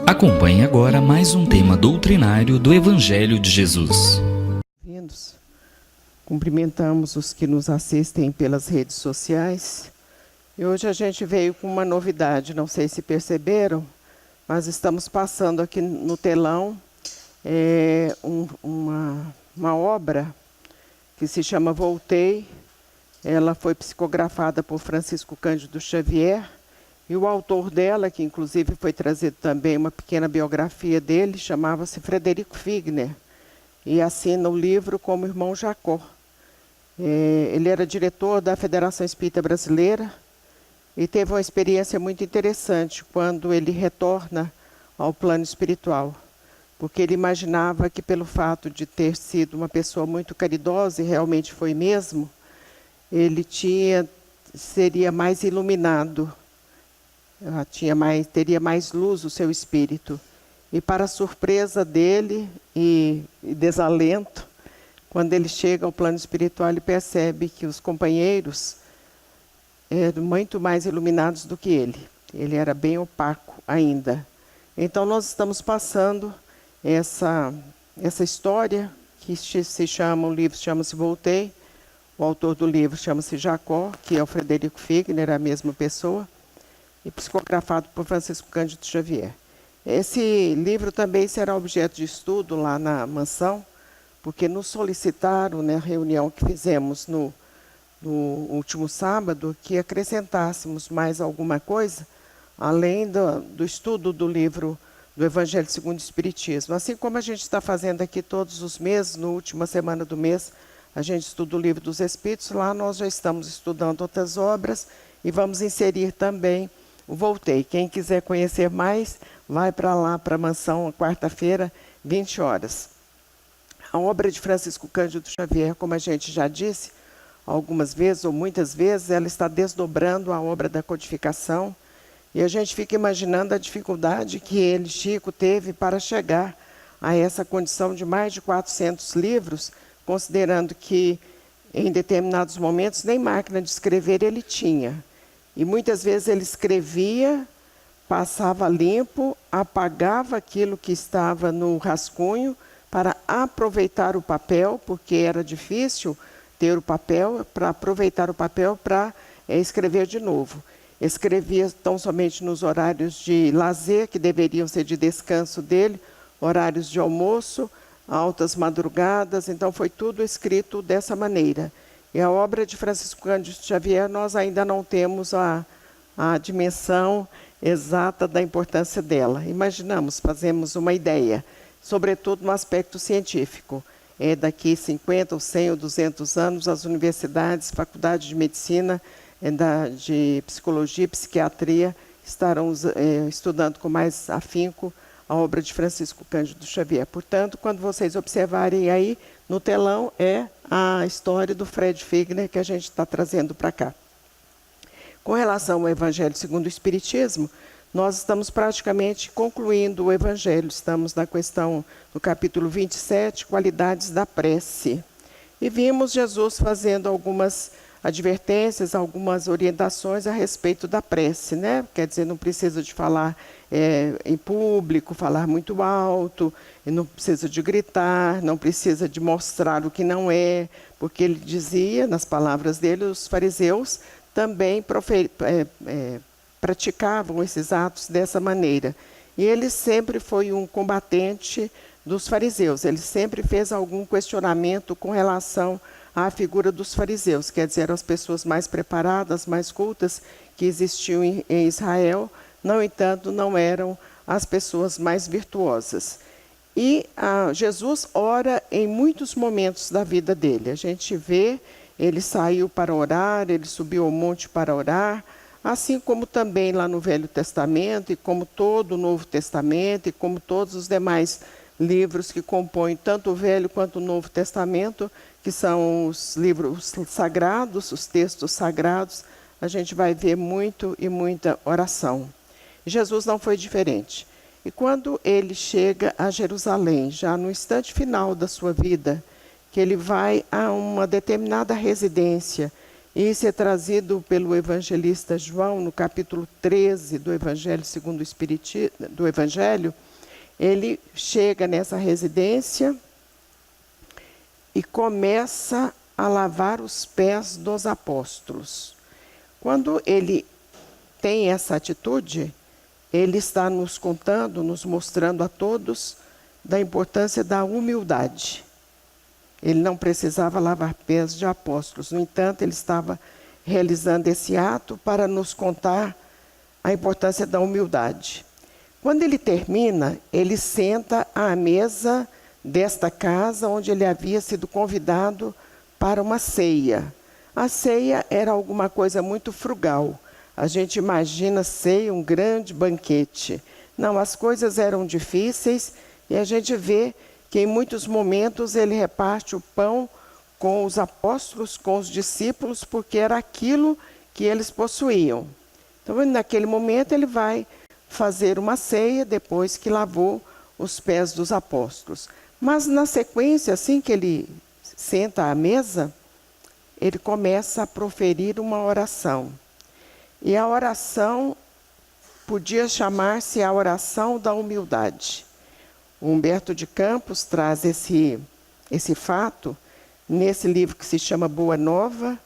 Acompanhe agora mais um tema doutrinário do Evangelho de Jesus. Bem-vindos. Cumprimentamos os que nos assistem pelas redes sociais. E hoje a gente veio com uma novidade, não sei se perceberam, mas estamos passando aqui no telão uma obra que se chama Voltei. Ela foi psicografada por Francisco Cândido Xavier. E o autor dela, que inclusive foi trazido também uma pequena biografia dele, chamava-se Frederico Figner, e assina o livro como irmão Jacó. Ele era diretor da Federação Espírita Brasileira e teve uma experiência muito interessante quando ele retorna ao plano espiritual, porque ele imaginava que pelo fato de ter sido uma pessoa muito caridosa, e realmente foi mesmo, ele seria mais iluminado, teria mais luz o seu espírito. E para surpresa dele e desalento, quando ele chega ao plano espiritual, ele percebe que os companheiros eram muito mais iluminados do que ele. Ele era bem opaco ainda. Então nós estamos passando essa história, que se chama, o livro chama-se Voltei, o autor do livro chama-se Jacó, que é o Frederico Figner, a mesma pessoa, e psicografado por Francisco Cândido Xavier. Esse livro também será objeto de estudo lá na mansão, porque nos solicitaram, na reunião que fizemos no último sábado, que acrescentássemos mais alguma coisa, além do estudo do livro do Evangelho segundo o Espiritismo. Assim como a gente está fazendo aqui todos os meses, na última semana do mês, a gente estuda o Livro dos Espíritos, lá nós já estamos estudando outras obras e vamos inserir também o Voltei. Quem quiser conhecer mais, vai para lá, para a mansão, quarta-feira, 20 horas. A obra de Francisco Cândido Xavier, como a gente já disse, algumas vezes ou muitas vezes, ela está desdobrando a obra da codificação, e a gente fica imaginando a dificuldade que ele, Chico, teve para chegar a essa condição de mais de 400 livros, considerando que em determinados momentos nem máquina de escrever ele tinha. E muitas vezes ele escrevia, passava limpo, apagava aquilo que estava no rascunho para aproveitar o papel, porque era difícil ter o papel, para aproveitar o papel para escrever de novo. Escrevia tão somente nos horários de lazer, que deveriam ser de descanso dele, horários de almoço, altas madrugadas, então foi tudo escrito dessa maneira. E a obra de Francisco Cândido Xavier, nós ainda não temos a dimensão exata da importância dela. Imaginamos, fazemos uma ideia, sobretudo no aspecto científico. Daqui 50, ou 100 ou 200 anos, as universidades, faculdades de medicina, de psicologia e psiquiatria estarão estudando com mais afinco a obra de Francisco Cândido Xavier. Portanto, quando vocês observarem aí, no telão é a história do Fred Figner que a gente está trazendo para cá. Com relação ao Evangelho segundo o Espiritismo, nós estamos praticamente concluindo o Evangelho. Estamos na questão do capítulo 27, qualidades da prece. E vimos Jesus fazendo algumas advertências, algumas orientações a respeito da prece, né? Quer dizer, não precisa de falar em público, falar muito alto, não precisa de gritar, não precisa de mostrar o que não é, porque ele dizia, nas palavras dele, os fariseus também praticavam esses atos dessa maneira. E ele sempre foi um combatente dos fariseus, ele sempre fez algum questionamento com relação à figura dos fariseus, quer dizer, as pessoas mais preparadas, mais cultas que existiam em Israel, no entanto, não eram as pessoas mais virtuosas. E Jesus ora em muitos momentos da vida dele. A gente vê, ele saiu para orar, ele subiu ao monte para orar, assim como também lá no Velho Testamento, e como todo o Novo Testamento, e como todos os demais livros que compõem tanto o Velho quanto o Novo Testamento, que são os livros sagrados, os textos sagrados, a gente vai ver muito e muita oração. Jesus não foi diferente. E quando ele chega a Jerusalém, já no instante final da sua vida, que ele vai a uma determinada residência, Isso é trazido pelo evangelista João, no capítulo 13 do Evangelho segundo o Espiritismo, do Evangelho. Ele chega nessa residência e começa a lavar os pés dos apóstolos. Quando ele tem essa atitude, ele está nos contando, nos mostrando a todos da importância da humildade. Ele não precisava lavar pés de apóstolos. No entanto, ele estava realizando esse ato para nos contar a importância da humildade. Quando ele termina, ele senta à mesa desta casa onde ele havia sido convidado para uma ceia. A ceia era alguma coisa muito frugal. A gente imagina ceia, um grande banquete. Não, as coisas eram difíceis e a gente vê que em muitos momentos ele reparte o pão com os apóstolos, com os discípulos, porque era aquilo que eles possuíam. Então, naquele momento, ele vai fazer uma ceia depois que lavou os pés dos apóstolos. Mas, na sequência, assim que ele senta à mesa, ele começa a proferir uma oração. E a oração podia chamar-se a oração da humildade. O Humberto de Campos traz esse fato nesse livro que se chama Boa Nova,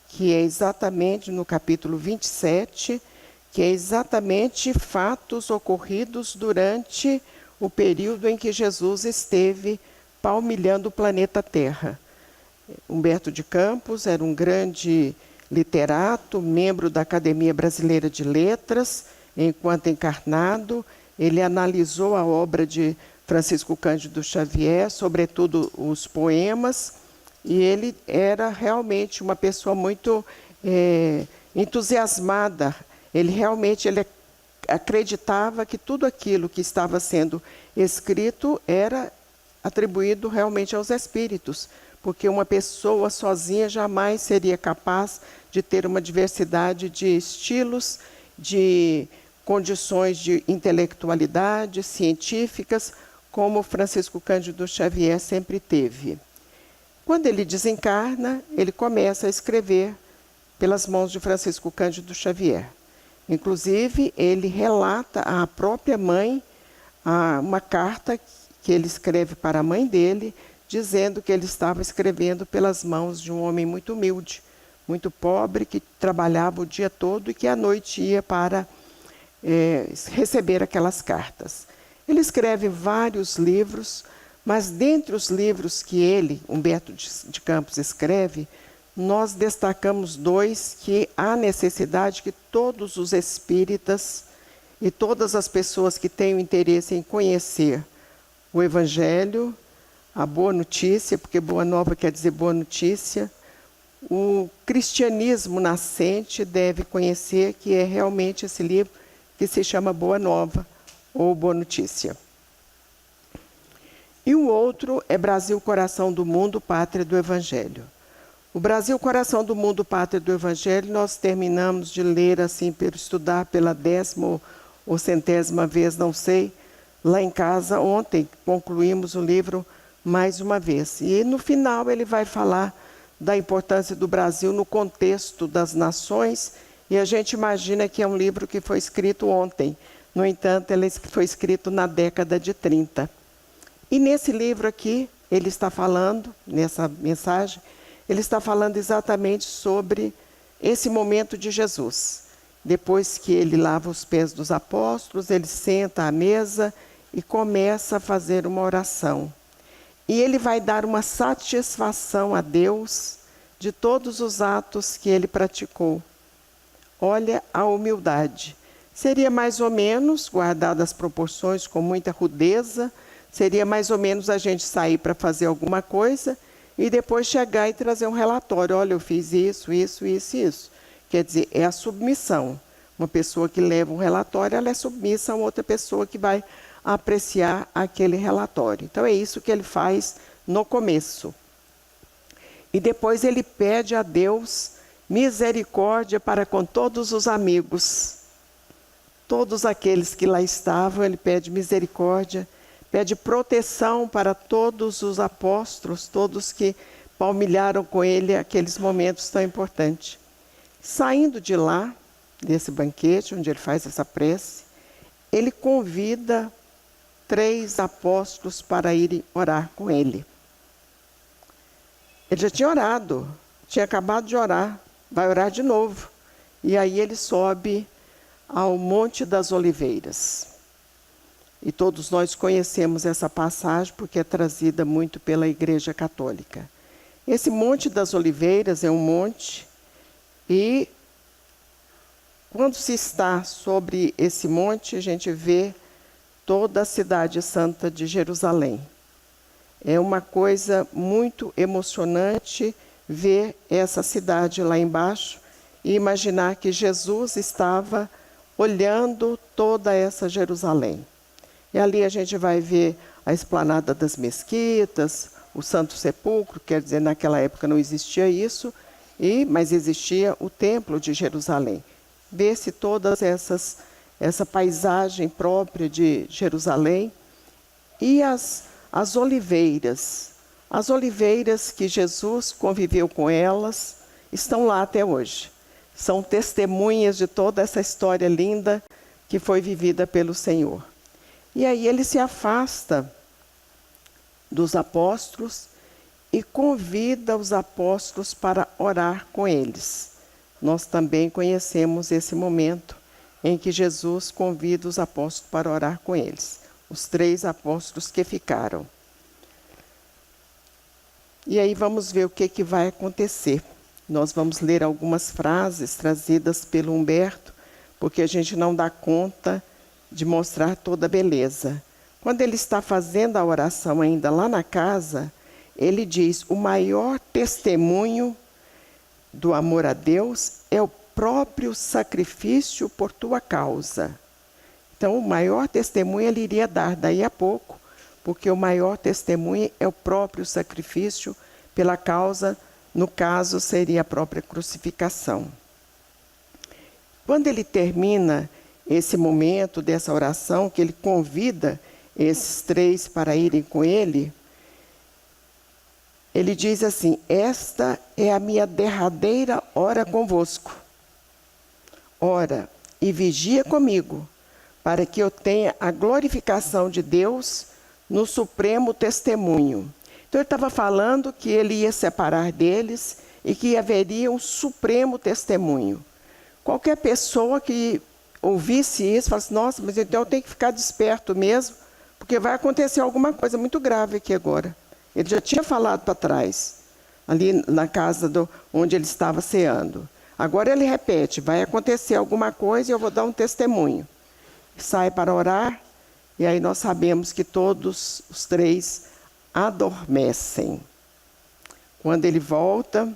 que é exatamente no capítulo 27, que é exatamente fatos ocorridos durante o período em que Jesus esteve palmilhando o planeta Terra. Humberto de Campos era um grande literato, membro da Academia Brasileira de Letras, enquanto encarnado. Ele analisou a obra de Francisco Cândido Xavier, sobretudo os poemas, e ele era realmente uma pessoa muito entusiasmada. Ele acreditava que tudo aquilo que estava sendo escrito era atribuído realmente aos espíritos, porque uma pessoa sozinha jamais seria capaz de ter uma diversidade de estilos, de condições de intelectualidade, científicas, como Francisco Cândido Xavier sempre teve. Quando ele desencarna, ele começa a escrever pelas mãos de Francisco Cândido Xavier. Inclusive, ele relata à própria mãe uma carta que ele escreve para a mãe dele, dizendo que ele estava escrevendo pelas mãos de um homem muito humilde, muito pobre, que trabalhava o dia todo e que à noite ia para receber aquelas cartas. Ele escreve vários livros, mas dentre os livros que ele, Humberto de Campos, escreve, nós destacamos dois que há necessidade que todos os espíritas e todas as pessoas que tenham interesse em conhecer o Evangelho, a Boa Notícia, porque Boa Nova quer dizer Boa Notícia, o cristianismo nascente deve conhecer, que é realmente esse livro que se chama Boa Nova ou Boa Notícia. E o outro é Brasil, Coração do Mundo, Pátria do Evangelho. O Brasil, Coração do Mundo, Pátria do Evangelho, nós terminamos de ler, assim, estudar pela 10ª ou 100ª vez, não sei, lá em casa ontem, concluímos o livro mais uma vez. E no final ele vai falar da importância do Brasil no contexto das nações, e a gente imagina que é um livro que foi escrito ontem. No entanto, ele foi escrito na década de 30. E nesse livro aqui, ele está falando, nessa mensagem, ele está falando exatamente sobre esse momento de Jesus. Depois que ele lava os pés dos apóstolos, ele senta à mesa e começa a fazer uma oração. E ele vai dar uma satisfação a Deus de todos os atos que ele praticou. Olha a humildade. Seria mais ou menos, guardadas as proporções, com muita rudeza, seria mais ou menos a gente sair para fazer alguma coisa e depois chegar e trazer um relatório. Olha, eu fiz isso, isso, isso e isso. Quer dizer, é a submissão. Uma pessoa que leva um relatório, ela é submissa a outra pessoa que vai apreciar aquele relatório. Então, é isso que ele faz no começo. E depois ele pede a Deus misericórdia para com todos os amigos. Todos aqueles que lá estavam, ele pede misericórdia, pede proteção para todos os apóstolos, todos que palmilharam com ele aqueles momentos tão importantes. Saindo de lá, desse banquete onde ele faz essa prece, ele convida 3 apóstolos para irem orar com ele. Ele já tinha orado, tinha acabado de orar, vai orar de novo. E aí ele sobe ao Monte das Oliveiras. E todos nós conhecemos essa passagem porque é trazida muito pela Igreja Católica. Esse Monte das Oliveiras é um monte e quando se está sobre esse monte, a gente vê toda a cidade santa de Jerusalém. É uma coisa muito emocionante ver essa cidade lá embaixo e imaginar que Jesus estava olhando toda essa Jerusalém. E ali a gente vai ver a esplanada das mesquitas, o Santo Sepulcro, quer dizer, naquela época não existia isso, mas existia o Templo de Jerusalém. Vê-se todas essa paisagem própria de Jerusalém e as oliveiras. As oliveiras que Jesus conviveu com elas estão lá até hoje. São testemunhas de toda essa história linda que foi vivida pelo Senhor. E aí ele se afasta dos apóstolos e convida os apóstolos para orar com eles. Nós também conhecemos esse momento em que Jesus convida os apóstolos para orar com eles. Os 3 apóstolos que ficaram. E aí vamos ver o que vai acontecer. Nós vamos ler algumas frases trazidas pelo Humberto, porque a gente não dá conta de mostrar toda a beleza. Quando ele está fazendo a oração ainda lá na casa, ele diz: o maior testemunho do amor a Deus é o próprio sacrifício por tua causa. Então, o maior testemunho ele iria dar daí a pouco, porque o maior testemunho é o próprio sacrifício pela causa, no caso, seria a própria crucificação. Quando ele termina esse momento dessa oração, que ele convida esses 3 para irem com ele, ele diz assim: esta é a minha derradeira hora convosco. Ora e vigia comigo, para que eu tenha a glorificação de Deus no supremo testemunho. Então ele estava falando que ele ia separar deles e que haveria um supremo testemunho. Qualquer pessoa que ouvisse isso, falasse: nossa, mas então eu tenho que ficar desperto mesmo, porque vai acontecer alguma coisa muito grave aqui agora. Ele já tinha falado para trás, ali na casa onde ele estava ceando. Agora ele repete: vai acontecer alguma coisa e eu vou dar um testemunho. Sai para orar, e aí nós sabemos que todos os 3 adormecem. Quando ele volta,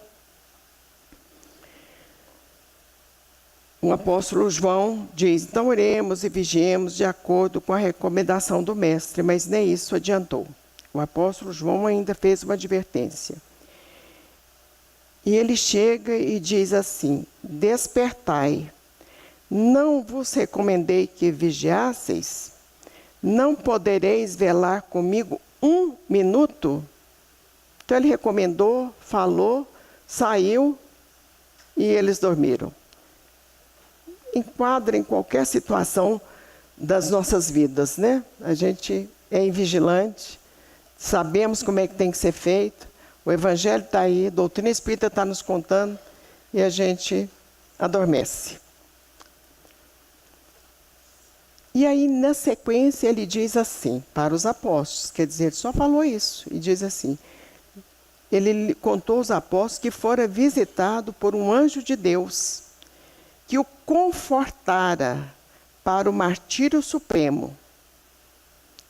o apóstolo João diz: então oremos e vigiemos de acordo com a recomendação do mestre, mas nem isso adiantou. O apóstolo João ainda fez uma advertência. E ele chega e diz assim: despertai, não vos recomendei que vigiasseis? Não podereis velar comigo 1 minuto? Então ele recomendou, falou, saiu e eles dormiram. Enquadra em qualquer situação das nossas vidas, né? A gente é invigilante, sabemos como é que tem que ser feito, o Evangelho está aí, a doutrina espírita está nos contando e a gente adormece. E aí, na sequência, ele diz assim, para os apóstolos, quer dizer, ele só falou isso, e diz assim: ele contou aos apóstolos que fora visitado por um anjo de Deus, que o confortara para o martírio supremo.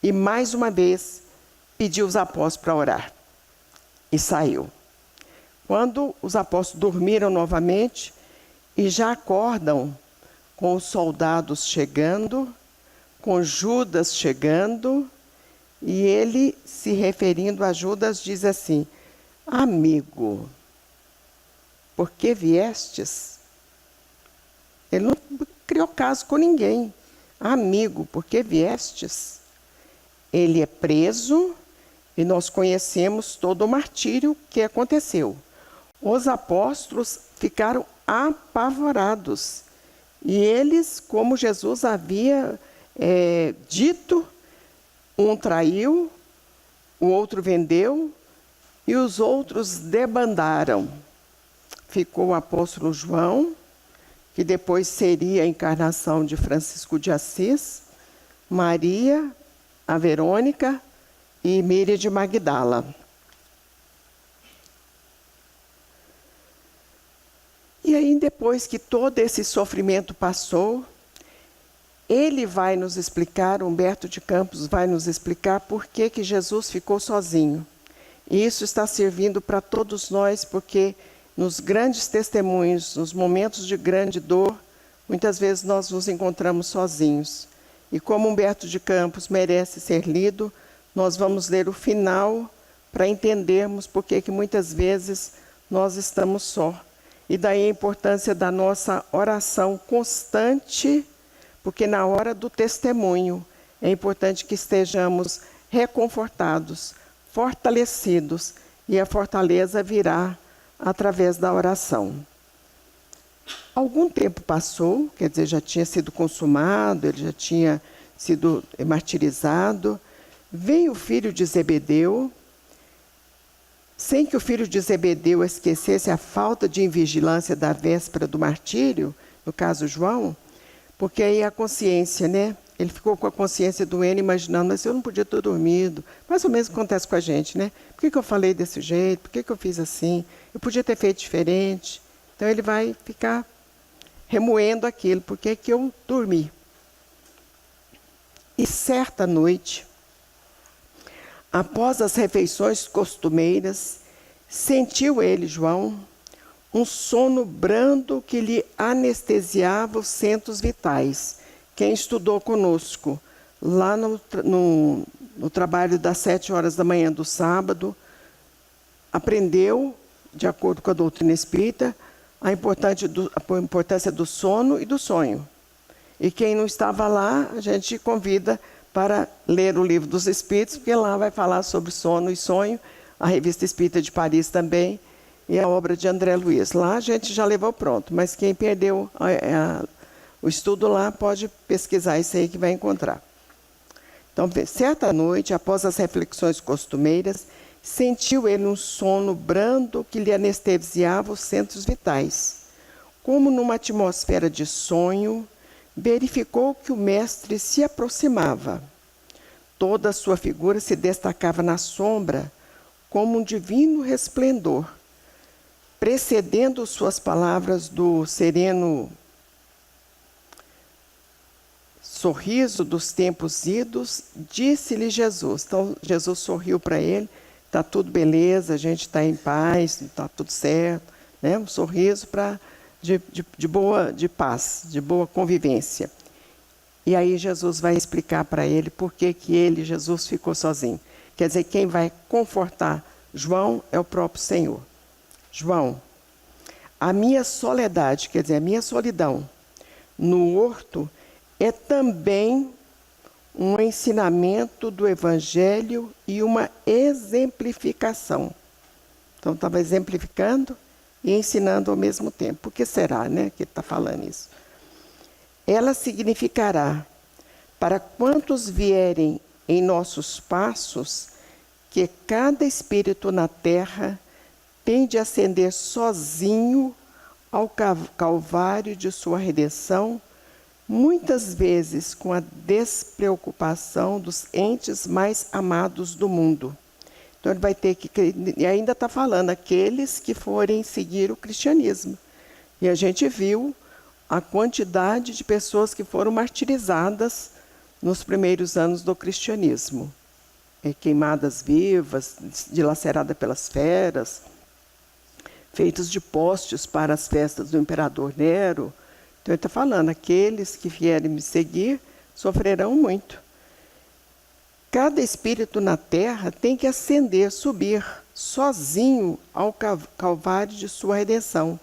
E mais uma vez pediu os apóstolos para orar. E saiu. Quando os apóstolos dormiram novamente e já acordam com os soldados chegando, com Judas chegando, e ele, se referindo a Judas, diz assim: amigo, por que viestes? Ele não criou caso com ninguém. Amigo, por que viestes? Ele é preso E nós conhecemos todo o martírio que aconteceu. Os apóstolos ficaram apavorados. E eles, como Jesus havia dito, um traiu, o outro vendeu e os outros debandaram. Ficou o apóstolo João, que depois seria a encarnação de Francisco de Assis, Maria, a Verônica e Míria de Magdala. E aí, depois que todo esse sofrimento passou, ele vai nos explicar, Humberto de Campos vai nos explicar por que que Jesus ficou sozinho. E isso está servindo para todos nós, porque nos grandes testemunhos, nos momentos de grande dor, muitas vezes nós nos encontramos sozinhos. E como Humberto de Campos merece ser lido, nós vamos ler o final para entendermos por que muitas vezes nós estamos só. E daí a importância da nossa oração constante, porque na hora do testemunho é importante que estejamos reconfortados, fortalecidos, e a fortaleza virá através da oração. Algum tempo passou, quer dizer, já tinha sido consumado, ele já tinha sido martirizado. Veio o filho de Zebedeu, sem que o filho de Zebedeu esquecesse a falta de vigilância da véspera do martírio, no caso João, porque aí a consciência, né? Ele ficou com a consciência doendo, imaginando, mas eu não podia ter dormido. Mais ou menos acontece com a gente, né? Por que eu falei desse jeito? Por que eu fiz assim? Eu podia ter feito diferente. Então ele vai ficar remoendo aquilo. Por que eu dormi? E certa noite, após as refeições costumeiras, sentiu ele, João, um sono brando que lhe anestesiava os centros vitais. Quem estudou conosco lá no trabalho das 7 horas da manhã do sábado, aprendeu, de acordo com a doutrina espírita, a importância do sono e do sonho. E quem não estava lá, a gente convida para ler o Livro dos Espíritos, porque lá vai falar sobre sono e sonho, a Revista Espírita de Paris também, e a obra de André Luiz. Lá a gente já levou pronto, mas quem perdeu o estudo lá pode pesquisar isso aí que vai encontrar. Então, certa noite, após as reflexões costumeiras, sentiu ele um sono brando que lhe anestesiava os centros vitais. Como numa atmosfera de sonho, verificou que o mestre se aproximava. Toda a sua figura se destacava na sombra como um divino resplendor. Precedendo suas palavras do sereno sorriso dos tempos idos, disse-lhe Jesus. Então, Jesus sorriu para ele, está tudo beleza, a gente está em paz, está tudo certo, né? Um sorriso de paz, de boa convivência. E aí Jesus vai explicar para ele por que ele, Jesus, ficou sozinho. Quer dizer, quem vai confortar João é o próprio Senhor. João, a minha soledade, quer dizer, a minha solidão no horto é também um ensinamento do Evangelho e uma exemplificação. Então, estava exemplificando e ensinando ao mesmo tempo. Por que será, né, que ele está falando isso? Ela significará, para quantos vierem em nossos passos, que cada espírito na terra tem de ascender sozinho ao calvário de sua redenção, muitas vezes com a despreocupação dos entes mais amados do mundo. Então ele vai ter que, e ainda está falando, aqueles que forem seguir o cristianismo. E a gente viu a quantidade de pessoas que foram martirizadas nos primeiros anos do cristianismo. Queimadas vivas, dilaceradas pelas feras, feitos de postes para as festas do imperador Nero. Então ele está falando, aqueles que vierem me seguir sofrerão muito. Cada espírito na terra tem que ascender, subir, sozinho ao calvário de sua redenção.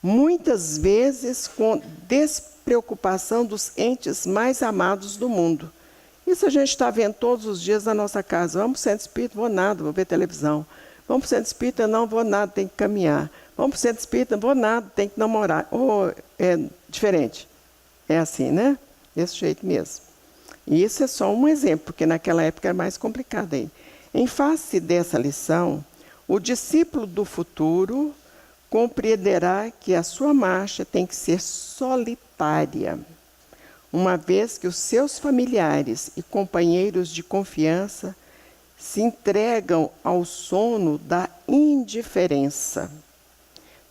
Muitas vezes com despreocupação dos entes mais amados do mundo. Isso a gente está vendo todos os dias na nossa casa. Vamos para o centro espírita, vou nada, vou ver televisão. Vamos para o centro espírita, não vou nada, tem que caminhar. Vamos para o centro espírita, vou nada, tem que namorar. Ou é diferente. É assim, né? Desse jeito mesmo. E isso é só um exemplo, porque naquela época era mais complicado aí. Em face dessa lição, o discípulo do futuro compreenderá que a sua marcha tem que ser solitária, uma vez que os seus familiares e companheiros de confiança se entregam ao sono da indiferença.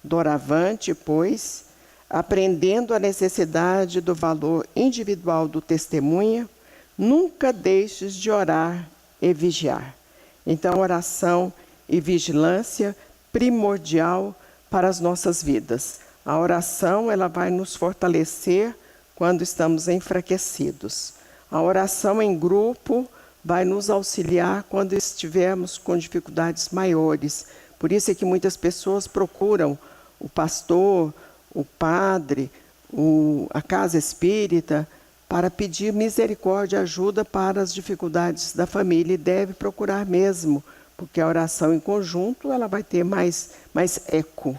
Doravante, pois, aprendendo a necessidade do valor individual do testemunha, nunca deixes de orar e vigiar. Então, oração e vigilância primordial para as nossas vidas. A oração, ela vai nos fortalecer quando estamos enfraquecidos. A oração em grupo vai nos auxiliar quando estivermos com dificuldades maiores. Por isso é que muitas pessoas procuram o pastor, o padre, a casa espírita, para pedir misericórdia e ajuda para as dificuldades da família. E deve procurar mesmo, porque a oração em conjunto ela vai ter mais eco.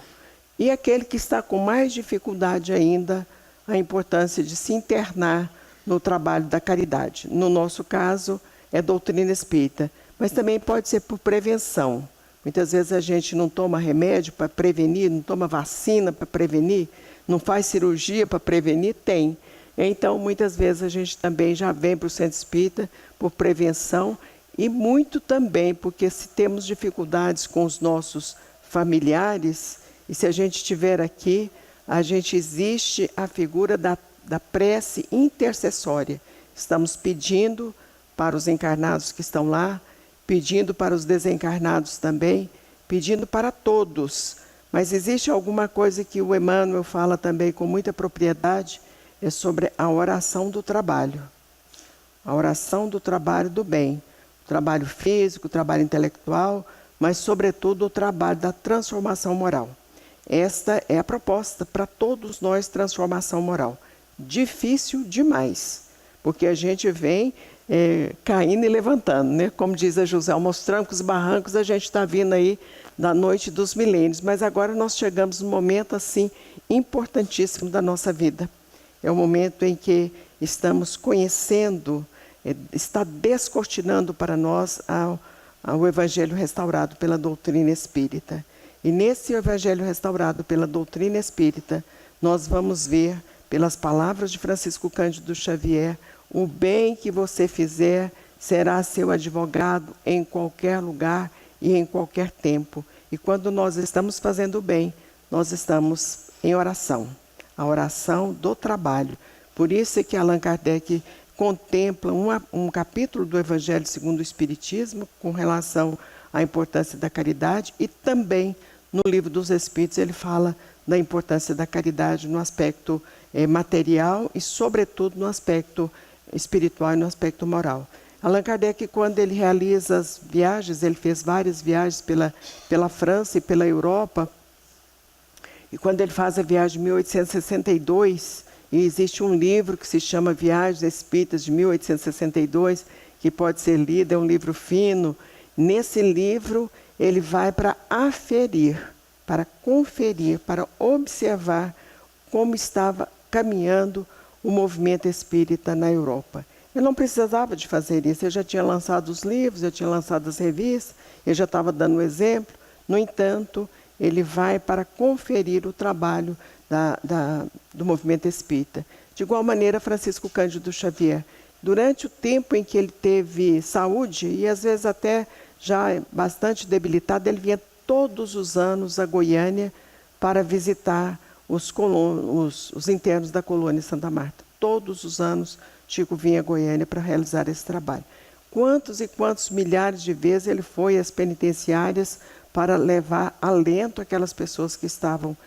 E aquele que está com mais dificuldade ainda, a importância de se internar no trabalho da caridade. No nosso caso, é doutrina espírita, mas também pode ser por prevenção. Muitas vezes a gente não toma remédio para prevenir, não toma vacina para prevenir, não faz cirurgia para prevenir, tem. Então, muitas vezes a gente também já vem para o centro espírita por prevenção e muito também porque se temos dificuldades com os nossos familiares, e se a gente estiver aqui, a gente existe a figura da prece intercessória. Estamos pedindo para os encarnados que estão lá, pedindo para os desencarnados também, pedindo para todos. Mas existe alguma coisa que o Emmanuel fala também com muita propriedade, é sobre a oração do trabalho. A oração do trabalho do bem. O trabalho físico, o trabalho intelectual, mas sobretudo o trabalho da transformação moral. Esta é a proposta para todos nós, transformação moral. Difícil demais, porque a gente vem caindo e levantando, né? Como diz a José, aos trancos e barrancos a gente está vindo aí da noite dos milênios, mas agora nós chegamos num momento assim importantíssimo da nossa vida. É o momento em que estamos conhecendo, está descortinando para nós o Evangelho restaurado pela doutrina espírita. E nesse Evangelho restaurado pela doutrina espírita, nós vamos ver, pelas palavras de Francisco Cândido Xavier, o bem que você fizer será seu advogado em qualquer lugar e em qualquer tempo. E quando nós estamos fazendo o bem, nós estamos em oração. A oração do trabalho. Por isso é que Allan Kardec contempla um capítulo do Evangelho segundo o Espiritismo com relação à importância da caridade, e também no Livro dos Espíritos ele fala da importância da caridade no aspecto material e sobretudo no aspecto espiritual e no aspecto moral. Allan Kardec, quando ele realiza as viagens, ele fez várias viagens pela França e pela Europa, e quando ele faz a viagem de 1862, e existe um livro que se chama Viagens Espíritas de 1862, que pode ser lido, é um livro fino. Nesse livro, ele vai para aferir, para conferir, para observar como estava caminhando o movimento espírita na Europa. Ele não precisava de fazer isso, ele já tinha lançado os livros, já tinha lançado as revistas, ele já estava dando o exemplo. No entanto, ele vai para conferir o trabalho do movimento espírita. De igual maneira, Francisco Cândido Xavier, durante o tempo em que ele teve saúde, e às vezes até já bastante debilitado, ele vinha todos os anos a Goiânia para visitar os internos da colônia Santa Marta. Todos os anos, Chico vinha a Goiânia para realizar esse trabalho. Quantos e quantos milhares de vezes ele foi às penitenciárias para levar alento àquelas pessoas que estavam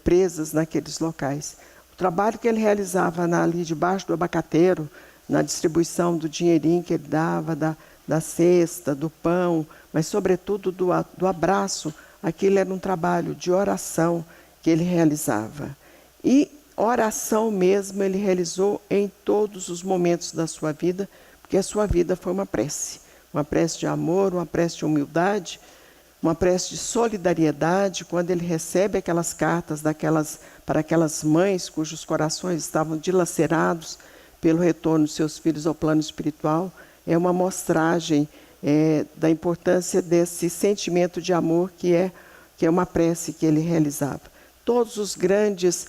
presas naqueles locais. O trabalho que ele realizava ali debaixo do abacateiro, na distribuição do dinheirinho que ele dava, da cesta, do pão, mas sobretudo do abraço, aquilo era um trabalho de oração que ele realizava. E oração mesmo ele realizou em todos os momentos da sua vida, porque a sua vida foi uma prece de amor, uma prece de humildade, uma prece de solidariedade. Quando ele recebe aquelas cartas para aquelas mães cujos corações estavam dilacerados pelo retorno de seus filhos ao plano espiritual, é uma mostragem da importância desse sentimento de amor que é uma prece que ele realizava. Todos os grandes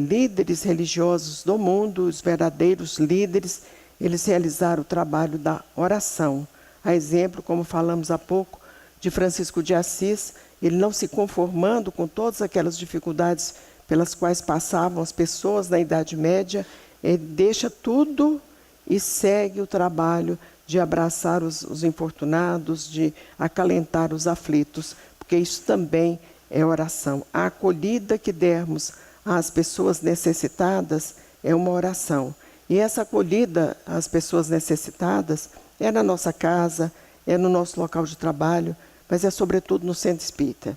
líderes religiosos do mundo, os verdadeiros líderes, eles realizaram o trabalho da oração. A exemplo, como falamos há pouco, de Francisco de Assis, ele não se conformando com todas aquelas dificuldades pelas quais passavam as pessoas na Idade Média, ele deixa tudo e segue o trabalho de abraçar os infortunados, de acalentar os aflitos, porque isso também é oração. A acolhida que dermos às pessoas necessitadas é uma oração. E essa acolhida às pessoas necessitadas é na nossa casa, é no nosso local de trabalho, mas é sobretudo no centro espírita.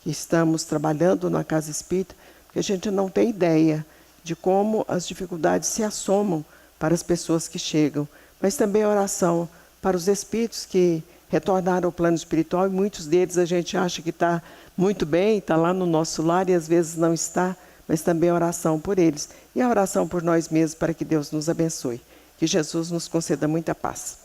Que estamos trabalhando na casa espírita, porque a gente não tem ideia de como as dificuldades se assomam para as pessoas que chegam. Mas também a oração para os espíritos que retornaram ao plano espiritual, e muitos deles a gente acha que está muito bem, está lá no nosso lar e às vezes não está, mas também a oração por eles. E a oração por nós mesmos para que Deus nos abençoe. Que Jesus nos conceda muita paz.